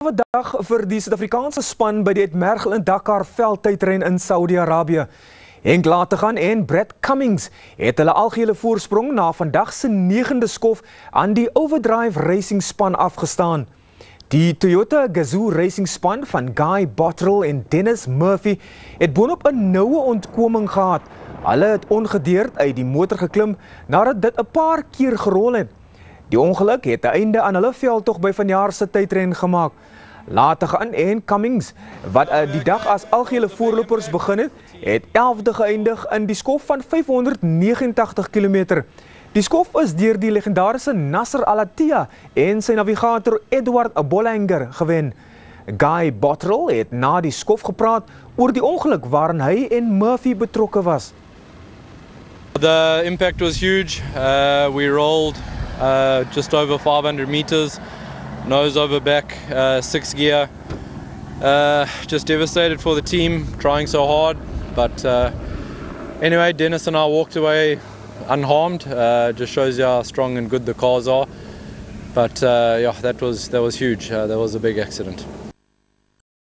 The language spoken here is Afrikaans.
Dag vir die Suid-Afrikaanse span by die Mergel in Dakar veldtydren in Saudi-Arabië. Henk Lategan en Brett Cummings het hulle algehele voorsprong na vandag se 9de skof aan die Overdrive Racing span afgestaan. Die Toyota Gazoo Racing span van Guy Bottrell en Dennis Murphy het boonop 'n noue ontkoming gehad. Hulle het ongedeerd uit die motor geklim nadat dit 'n paar keer gerol het. Die ongeluk het 'n einde aan hulle veldtog by vanjaar se tydren gemaak. Lategan en Cummings, wat die dag as algehele voorlopers begin het 11de geëindig in die skof van 589 km. Die skof is deur die legendariese Nasser Al-Attiyah en sy navigator Edward Bollinger gewen. Guy Bottrell het na die skof gepraat oor die ongeluk waarin hy en Murphy betrokke was. The impact was huge. We rolled just over 500 meters, nose over back, 6th gear. Just devastated for the team, trying so hard. But anyway, Dennis and I walked away unharmed. Just shows you how strong and good the cars are. But yeah, that was huge. That was a big accident.